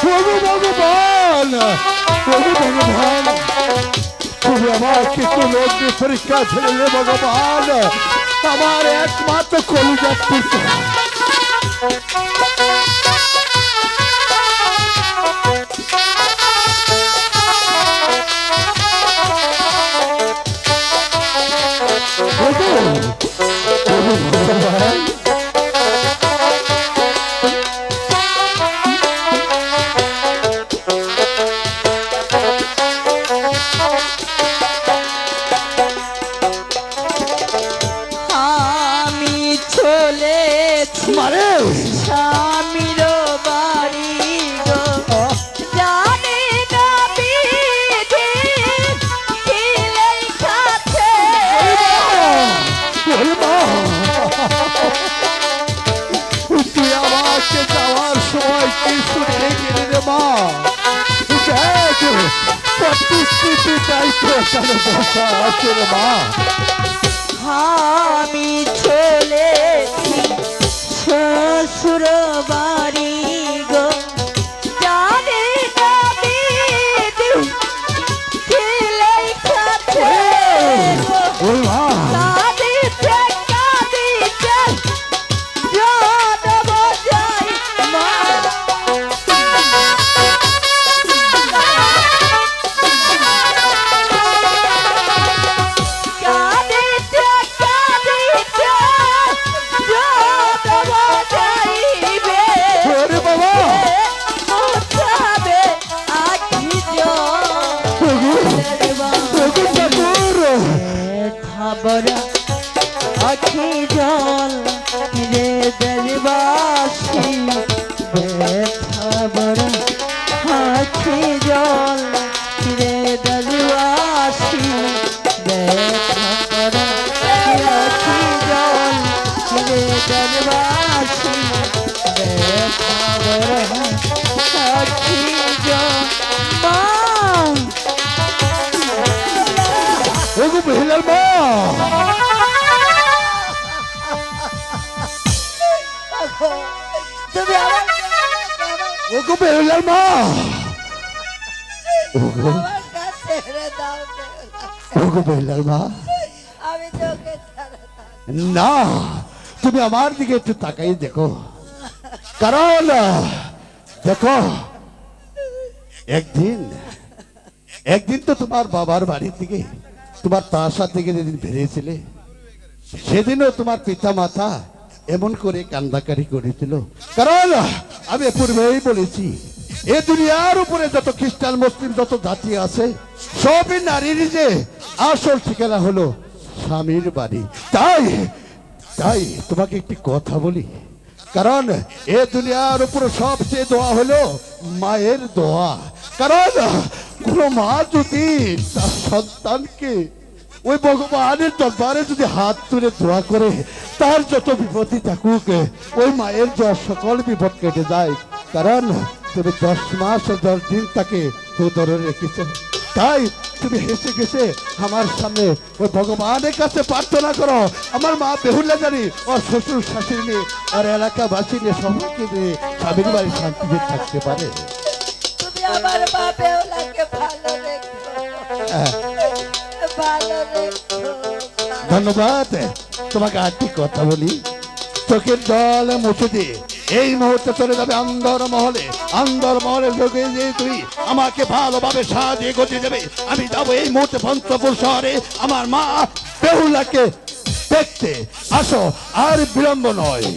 প্রভু ভগবান, প্রভু ভগবান, তুমি আমার কিছু লোক পরীক্ষা ছেড়ে ভগবান, আমার একমাত্র কলিজার টুকরো। আমি চলেছি মারে স্বামীর বাড়ি গো, জানি না বিধি কি লেখাছে। তুই আমাকে যাওয়ার সময় কি শুনে গেলি রে মা? দেখ প্রতিশ্রুতি দায়িত্ব এখানে বসা আছে রে মা। আমি চলেছি শ্বশুর বাড়ি গো, জানি না বিধি কি লেখাছে গো। ওই মা কাঁদিতে কাঁদিতে জনম যায় মা। কাঁদিতে কাঁদিতে জনম যাইবে, ওরে বাবা মুছাবে আখি জলের ঠাকুর ঠাকুর থাবরা আখি জল রে দেশবাসী, থাবরা আখি জল রে দেশবাসী, থাবরা আখি জল রে দেশবাসী, থাবরা আখি জল। মা ওগো বেহুলার মা, তুমি আমার ওগো বেহুলার মা, ওগো আমার কাছে ছেড়ে দাও, ওগো বেহুলার মা, আমি তোকে ছাড়া থাকবো না তুমি আমার দিকে একটু তাকাই দেখো, কারণ দেখো একদিন একদিন তো তোমার বাবার বাড়ি থেকে তোমার তার থেকে যেদিন বেরিয়েছিলে সেদিনও তোমার পিতা মাতা এমন করে কান্দাকারি করেছিল। কারণ আমি পূর্বেই বলেছি এ দুনিয়ার উপরে যত খ্রিস্টান মুসলিম যত জাতি আছে সবই নারীর যে আসল ঠিকানা হলো স্বামীর বাড়ি। তাই তাই তোমাকে একটি কথা বলি, কারণ এ দুনিয়ার উপরে সবচেয়ে দোয়া হলো মায়ের দোয়া। কারণ কোন মা যদি তার সন্তানকে ওই ভগবানের দরবারে যদি হাত তুলে দোয়া করে তার যত বিপত্তি থাকুক ওই মায়ের সকল বিপদ কেটে যায়। কারণ তুমি 10 মাস 10 দিন তাকে ধরে রেখেছ। তাই তুমি হেসে হেসে আমার সামনে ওই ভগবানের কাছে প্রার্থনা করো আমার মা বেহুলা জানি ওর শ্বশুর শাশুড়ি নিয়ে আর এলাকাবাসী নিয়ে সবাইকে নিয়ে স্বামীর বাড়ি শান্তিতে থাকতে পারে। তুমি আমার মা বেহুলাকে ভালো রেখো, ভালো রেখো। ধন্যবাদ। তোমাকে আরেকটি কথা বলি, চোখের জল মুছে দিয়ে এই মুহূর্তে চলে যাবে আন্দর মহলে। আন্দর মহলে ঢুকে যে তুই আমাকে ভালোভাবে সাজিয়ে গজিয়ে দেবে। আমি যাবো এই মুহূর্তে পঞ্চপুর শহরে আমার মা বেহুলাকে দেখতে। আসো, আর বিলম্ব নয়।